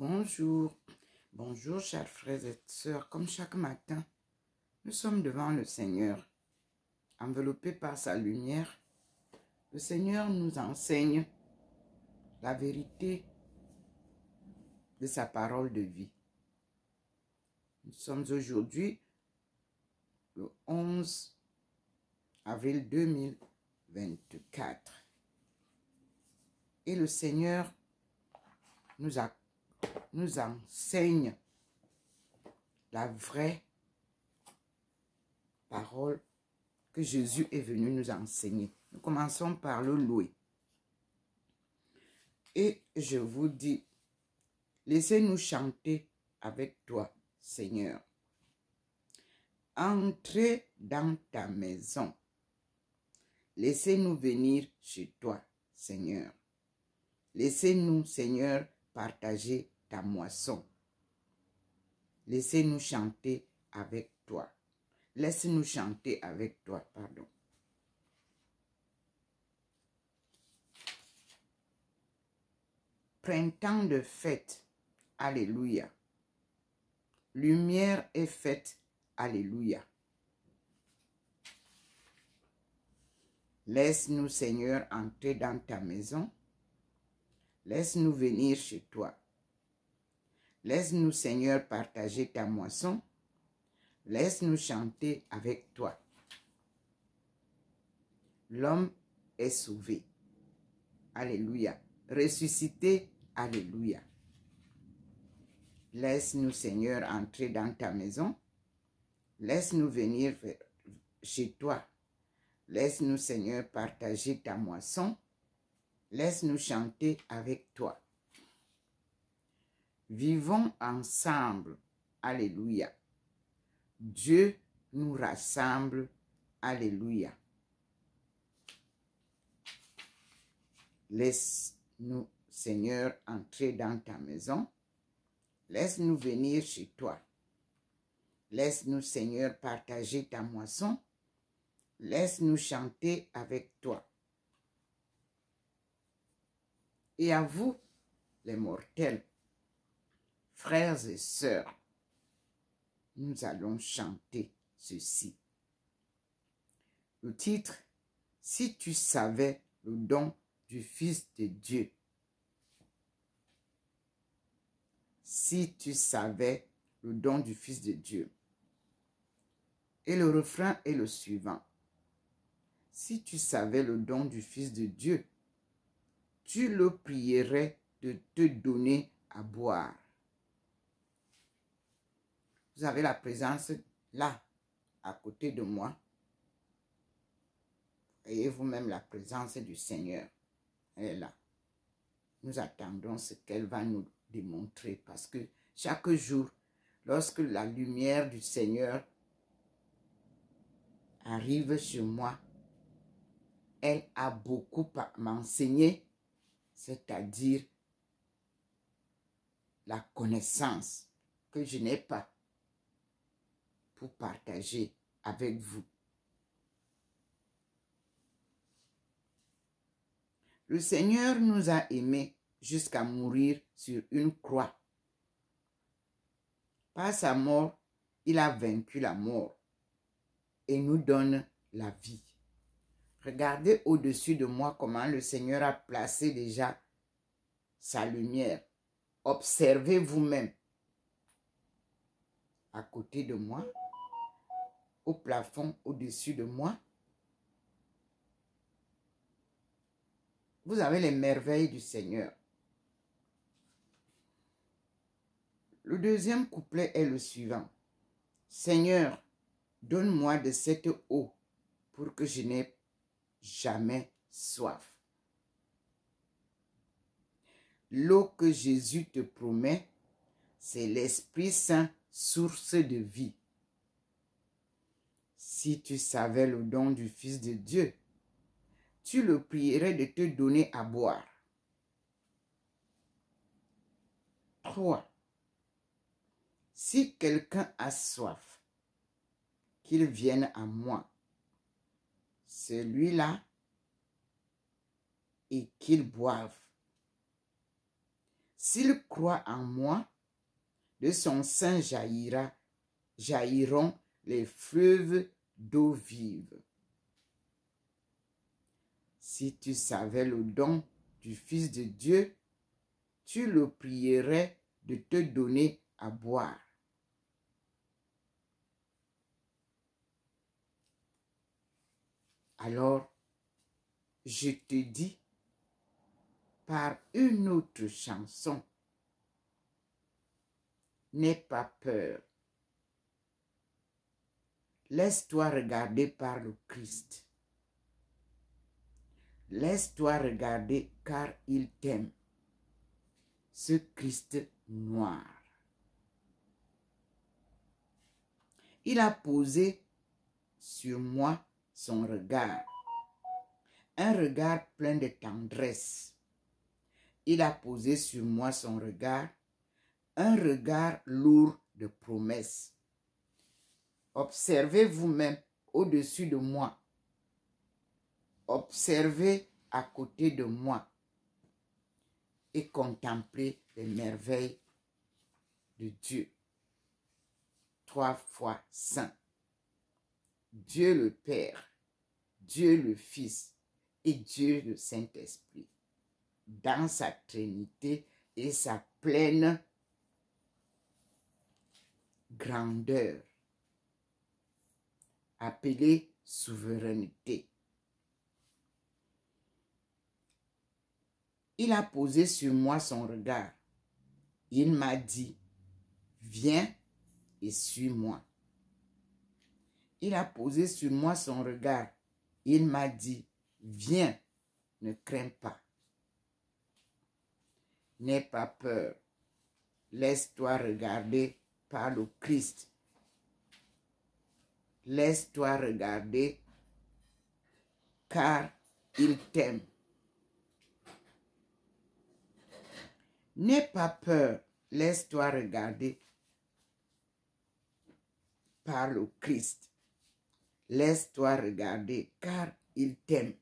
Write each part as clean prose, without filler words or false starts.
Bonjour, bonjour chers frères et sœurs. Comme chaque matin, nous sommes devant le Seigneur, enveloppés par sa lumière. Le Seigneur nous enseigne la vérité de sa parole de vie. Nous sommes aujourd'hui le 11 avril 2024 et le Seigneur nous enseigne la vraie parole que Jésus est venu nous enseigner. Nous commençons par le louer. Et je vous dis, laissez-nous chanter avec toi, Seigneur. Entrez dans ta maison. Laissez-nous venir chez toi, Seigneur. Laissez-nous, Seigneur, partager ta moisson. Laissez-nous chanter avec toi. Laisse-nous chanter avec toi, pardon. Printemps de fête, alléluia. Lumière est faite, alléluia. Laisse-nous, Seigneur, entrer dans ta maison. Laisse-nous venir chez toi. Laisse-nous, Seigneur, partager ta moisson. Laisse-nous chanter avec toi. L'homme est sauvé. Alléluia. Ressuscité. Alléluia. Laisse-nous, Seigneur, entrer dans ta maison. Laisse-nous venir chez toi. Laisse-nous, Seigneur, partager ta moisson. Laisse-nous chanter avec toi. Vivons ensemble. Alléluia. Dieu nous rassemble. Alléluia. Laisse-nous, Seigneur, entrer dans ta maison. Laisse-nous venir chez toi. Laisse-nous, Seigneur, partager ta moisson. Laisse-nous chanter avec toi. Et à vous, les mortels, frères et sœurs, nous allons chanter ceci. Le titre, si tu savais le don du Fils de Dieu. Si tu savais le don du Fils de Dieu. Et le refrain est le suivant. Si tu savais le don du Fils de Dieu, tu le prierais de te donner à boire. Vous avez la présence là, à côté de moi. Voyez vous-même la présence du Seigneur. Elle est là. Nous attendons ce qu'elle va nous démontrer parce que chaque jour, lorsque la lumière du Seigneur arrive sur moi, elle a beaucoup à m'enseigner, c'est-à-dire la connaissance que je n'ai pas pour partager avec vous. Le Seigneur nous a aimés jusqu'à mourir sur une croix. Par sa mort, il a vaincu la mort et nous donne la vie. Regardez au-dessus de moi comment le Seigneur a placé déjà sa lumière. Observez vous-même. À côté de moi, au plafond au-dessus de moi, vous avez les merveilles du Seigneur. Le deuxième couplet est le suivant. Seigneur, donne-moi de cette eau pour que je n'ai jamais soif. L'eau que Jésus te promet, c'est l'Esprit Saint, source de vie. Si tu savais le don du Fils de Dieu, tu le prierais de te donner à boire. 3. Si quelqu'un a soif, qu'il vienne à moi, celui-là, et qu'il boive. S'il croit en moi, de son sein jailliront les fleuves d'eau vive. Si tu savais le don du Fils de Dieu, tu le prierais de te donner à boire. Alors, je te dis par une autre chanson, n'aie pas peur. Laisse-toi regarder par le Christ. Laisse-toi regarder car il t'aime. Ce Christ noir. Il a posé sur moi son regard. Un regard plein de tendresse. Il a posé sur moi son regard. Un regard lourd de promesses. Observez vous-même au-dessus de moi. Observez à côté de moi et contemplez les merveilles de Dieu. 3 fois saint. Dieu le Père, Dieu le Fils et Dieu le Saint-Esprit. Dans sa Trinité et sa pleine grandeur. Appelée souveraineté. Il a posé sur moi son regard. Il m'a dit, viens et suis-moi. Il a posé sur moi son regard. Il m'a dit, viens, ne crains pas. N'aie pas peur. Laisse-toi regarder par le Christ. Laisse-toi regarder car il t'aime. N'aie pas peur. Laisse-toi regarder par le Christ. Laisse-toi regarder car il t'aime.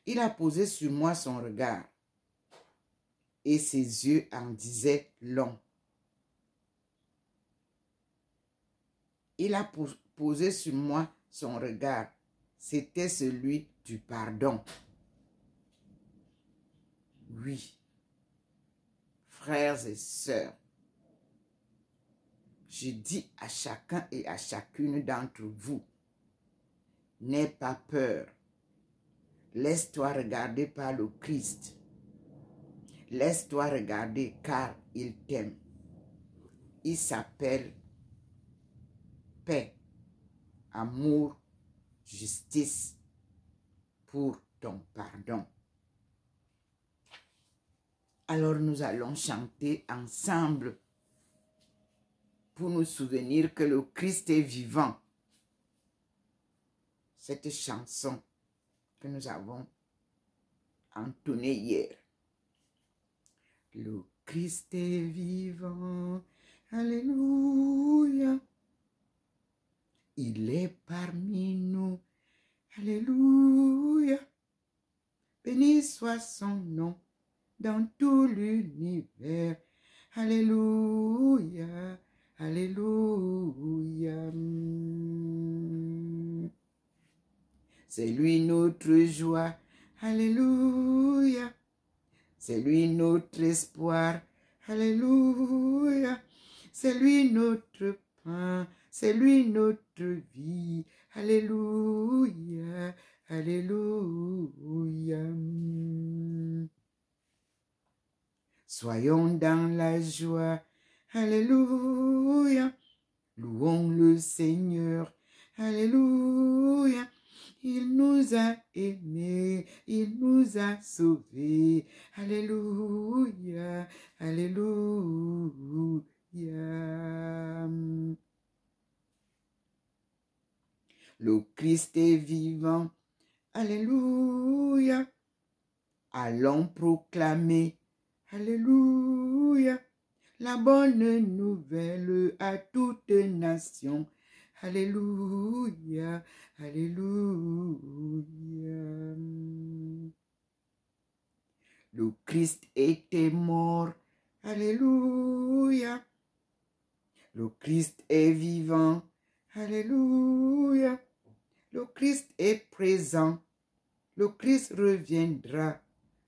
Il a posé sur moi son regard et ses yeux en disaient long. Il a posé sur moi son regard. C'était celui du pardon. Oui, frères et sœurs, je dis à chacun et à chacune d'entre vous, n'aie pas peur. Laisse-toi regarder par le Christ. Laisse-toi regarder car il t'aime. Il s'appelle paix, amour, justice pour ton pardon. Alors nous allons chanter ensemble pour nous souvenir que le Christ est vivant. Cette chanson que nous avons entonnée hier. Le Christ est vivant, alléluia. Il est parmi nous, alléluia. Béni soit son nom dans tout l'univers, alléluia, alléluia. C'est lui notre joie, alléluia. C'est lui notre espoir, alléluia. C'est lui notre pain, c'est lui notre vie, alléluia, alléluia. Soyons dans la joie, alléluia. Louons le Seigneur, alléluia. Il nous a aimés, il nous a sauvés, alléluia, alléluia. Le Christ est vivant, alléluia. Allons proclamer, alléluia, la bonne nouvelle à toute nation. Alléluia, alléluia. Le Christ était mort. Alléluia. Le Christ est vivant. Alléluia. Le Christ est présent. Le Christ reviendra.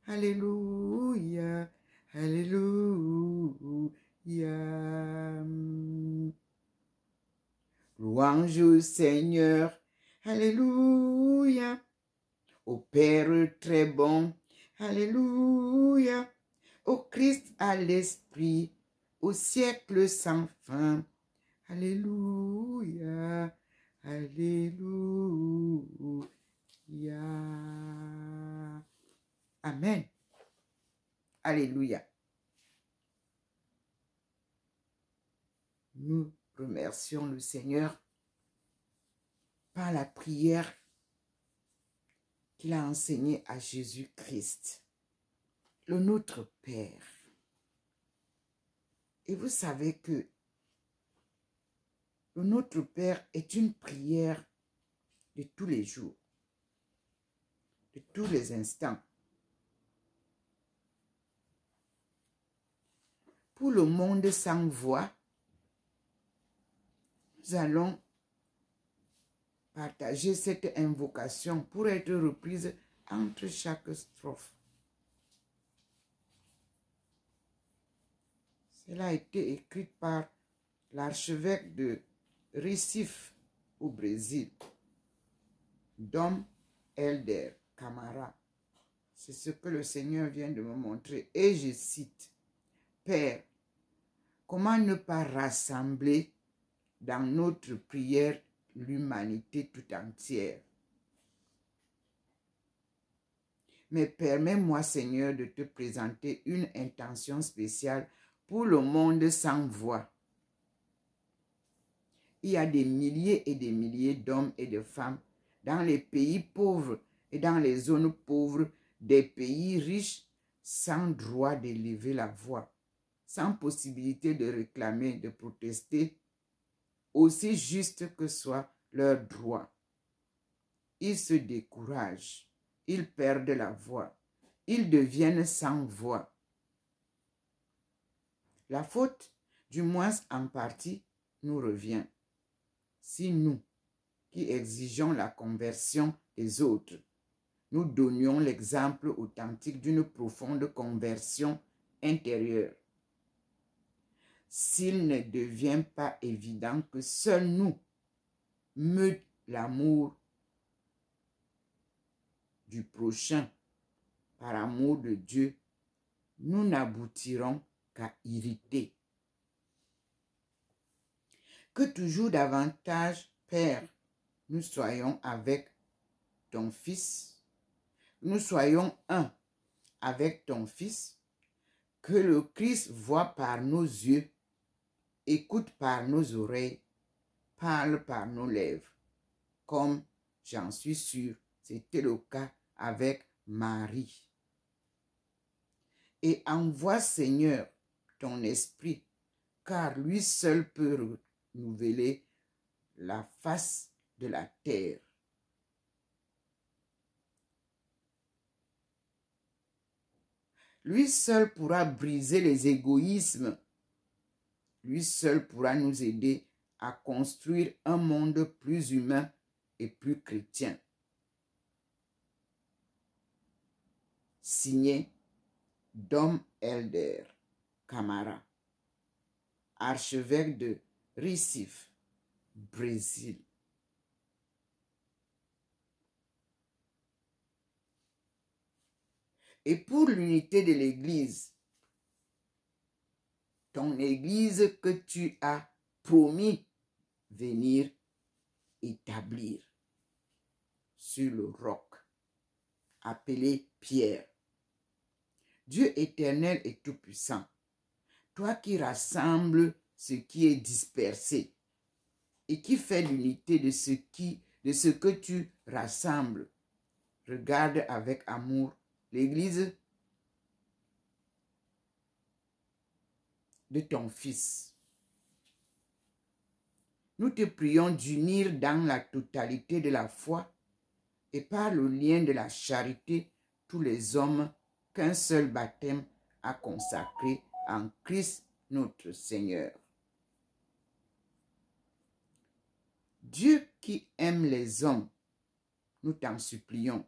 Alléluia. Alléluia. Louange au Seigneur. Alléluia. Au Père très bon. Alléluia. Au Christ à l'Esprit. Au siècle sans fin. Alléluia. Alléluia. Amen. Alléluia. Nous remercions le Seigneur par la prière qu'il a enseignée à Jésus-Christ, le Notre Père. Et vous savez que le Notre Père est une prière de tous les jours, de tous les instants. Pour le monde sans voix, nous allons partager cette invocation pour être reprise entre chaque strophe. Cela a été écrit par l'archevêque de Recife au Brésil, Dom Helder Camara. C'est ce que le Seigneur vient de me montrer. Et je cite, « Père, comment ne pas rassembler dans notre prière l'humanité tout entière? Mais permets-moi, Seigneur, de te présenter une intention spéciale pour le monde sans voix. Il y a des milliers et des milliers d'hommes et de femmes dans les pays pauvres et dans les zones pauvres des pays riches sans droit d'élever la voix, sans possibilité de réclamer, de protester, aussi juste que soit leur droit. Ils se découragent, ils perdent la voix, ils deviennent sans voix. La faute, du moins en partie, nous revient. Si nous, qui exigeons la conversion des autres, nous donnions l'exemple authentique d'une profonde conversion intérieure, s'il ne devient pas évident que seuls nous meut l'amour du prochain par amour de Dieu, nous n'aboutirons qu'à irriter. Que toujours davantage, Père, nous soyons avec ton Fils, nous soyons un avec ton Fils, que le Christ voit par nos yeux, écoute par nos oreilles, parle par nos lèvres, comme j'en suis sûr, c'était le cas avec Marie. Et envoie, Seigneur, ton esprit, car lui seul peut renouveler la face de la terre. Lui seul pourra briser les égoïsmes. Lui seul pourra nous aider à construire un monde plus humain et plus chrétien. Signé Dom Helder Camara, archevêque de Recife, Brésil. Et pour l'unité de l'Église, ton Église que tu as promis venir établir sur le roc, appelé Pierre. Dieu éternel et tout-puissant, toi qui rassembles ce qui est dispersé et qui fait l'unité de ce que tu rassembles, regarde avec amour l'Église de ton Fils. Nous te prions d'unir dans la totalité de la foi et par le lien de la charité tous les hommes qu'un seul baptême a consacré en Christ notre Seigneur. Dieu qui aime les hommes, nous t'en supplions,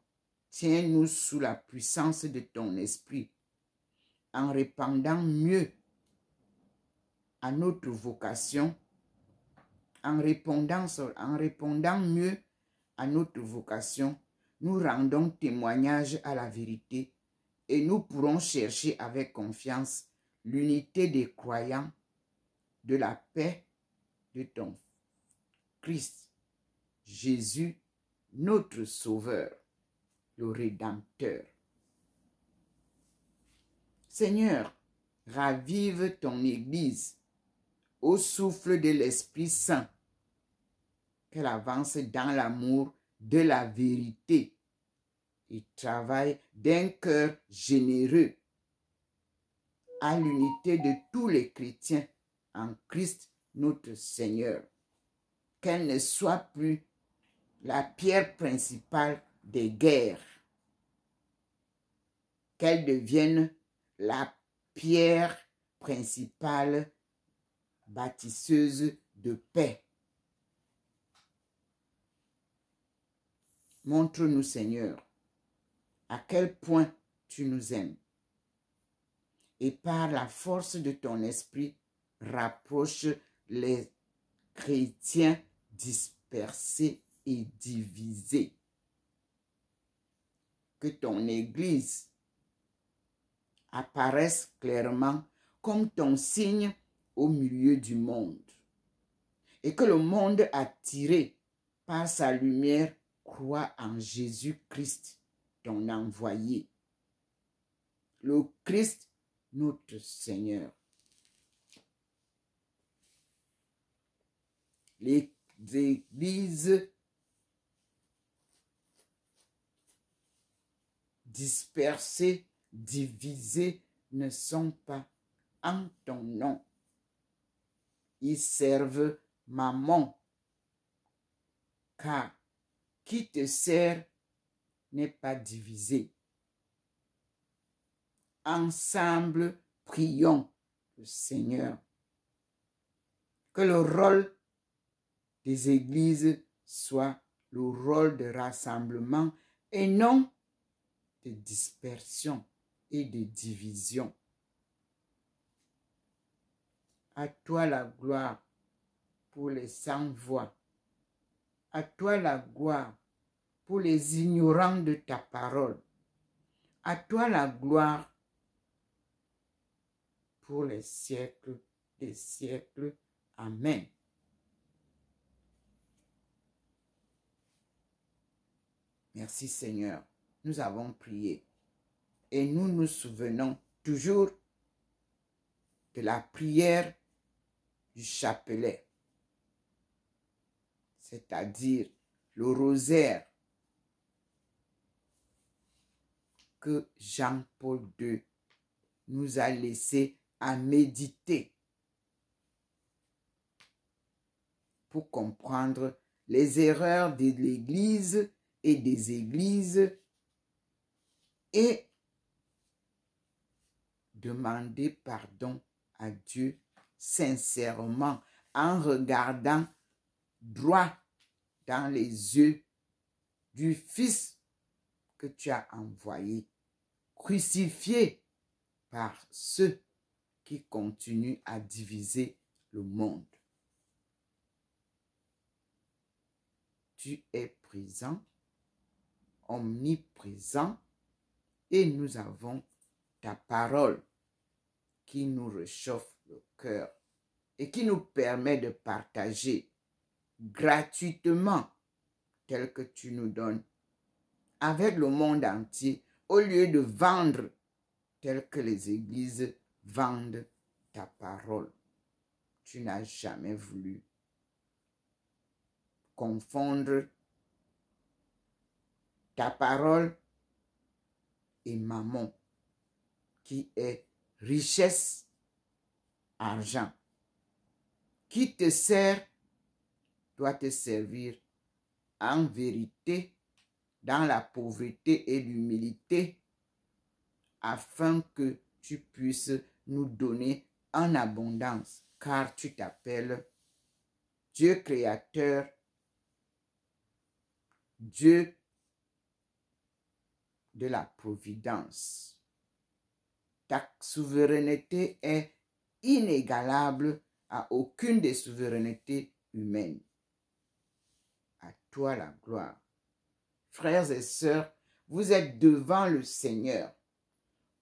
tiens-nous sous la puissance de ton esprit, en répandant mieux à notre vocation, en répondant mieux à notre vocation, nous rendons témoignage à la vérité et nous pourrons chercher avec confiance l'unité des croyants de la paix de ton Christ, Jésus, notre Sauveur, le Rédempteur. Seigneur, ravive ton Église au souffle de l'Esprit Saint, qu'elle avance dans l'amour de la vérité et travaille d'un cœur généreux à l'unité de tous les chrétiens en Christ notre Seigneur. Qu'elle ne soit plus la pierre principale des guerres, qu'elle devienne la pierre principale bâtisseuse de paix. Montre-nous, Seigneur, à quel point tu nous aimes. Et par la force de ton esprit, rapproche les chrétiens dispersés et divisés. Que ton Église apparaisse clairement comme ton signe au milieu du monde. Et que le monde attiré par sa lumière croit en Jésus-Christ, ton envoyé. Le Christ, notre Seigneur. Les églises dispersées, divisées ne sont pas en ton nom. Ils servent Mammon, car qui te sert n'est pas divisé. Ensemble, prions le Seigneur. Que le rôle des églises soit le rôle de rassemblement et non de dispersion et de division. À toi la gloire pour les sans-voix. À toi la gloire pour les ignorants de ta parole. À toi la gloire pour les siècles des siècles. Amen. Merci Seigneur, nous avons prié et nous nous souvenons toujours de la prière du chapelet, c'est-à-dire le rosaire que Jean-Paul II nous a laissé à méditer pour comprendre les erreurs de l'Église et des églises et demander pardon à Dieu sincèrement en regardant droit dans les yeux du Fils que tu as envoyé, crucifié par ceux qui continuent à diviser le monde. Tu es présent, omniprésent, et nous avons ta parole qui nous réchauffe le cœur et qui nous permet de partager gratuitement tel que tu nous donnes avec le monde entier au lieu de vendre tel que les églises vendent ta parole. Tu n'as jamais voulu confondre ta parole et Mammon, qui est richesse, argent. Qui te sert doit te servir en vérité, dans la pauvreté et l'humilité, afin que tu puisses nous donner en abondance, car tu t'appelles Dieu créateur, Dieu de la providence. Ta souveraineté est inégalable à aucune des souverainetés humaines. À toi la gloire. Frères et sœurs, vous êtes devant le Seigneur.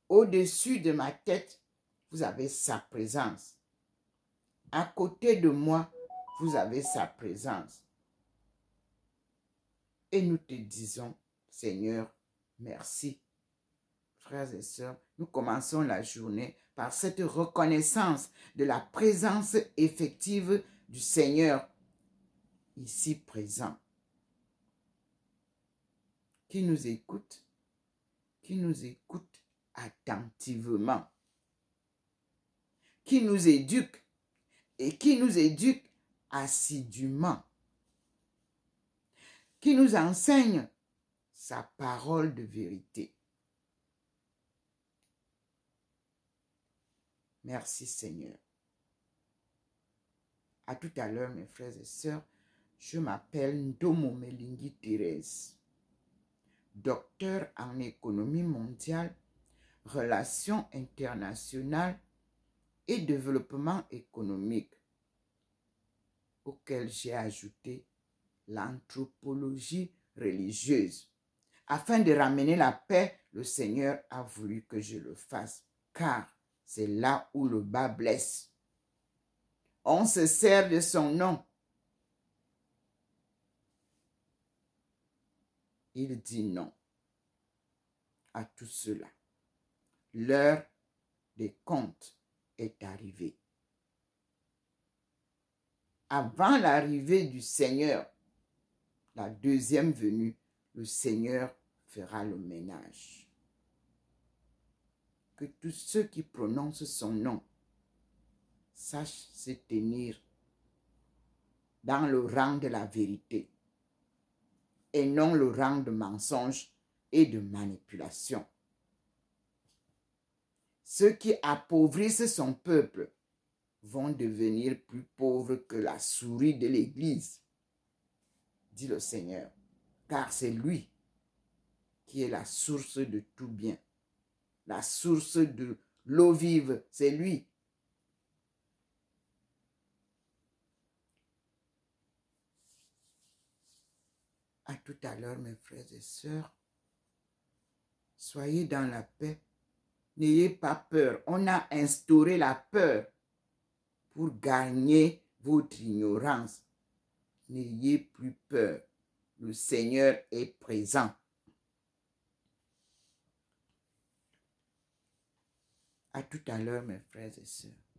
Au-dessus de ma tête, vous avez sa présence. À côté de moi, vous avez sa présence. Et nous te disons, Seigneur, merci. Frères et sœurs, nous commençons la journée par cette reconnaissance de la présence effective du Seigneur ici présent, qui nous écoute attentivement, qui nous éduque et qui nous éduque assidûment, qui nous enseigne sa parole de vérité. Merci Seigneur. À tout à l'heure, mes frères et sœurs. Je m'appelle Ndomo Melingi Thérèse, docteur en économie mondiale, relations internationales et développement économique, auquel j'ai ajouté l'anthropologie religieuse. Afin de ramener la paix, le Seigneur a voulu que je le fasse, car c'est là où le bas blesse. On se sert de son nom. Il dit non à tout cela. L'heure des comptes est arrivée. Avant l'arrivée du Seigneur, la deuxième venue, le Seigneur fera le ménage. Que tous ceux qui prononcent son nom sachent se tenir dans le rang de la vérité et non le rang de mensonge et de manipulation. Ceux qui appauvrissent son peuple vont devenir plus pauvres que la souris de l'Église, dit le Seigneur, car c'est lui qui est la source de tout bien, la source de l'eau vive, c'est lui. À tout à l'heure, mes frères et sœurs. Soyez dans la paix. N'ayez pas peur. On a instauré la peur pour gagner votre ignorance. N'ayez plus peur. Le Seigneur est présent. À tout à l'heure, mes frères et sœurs.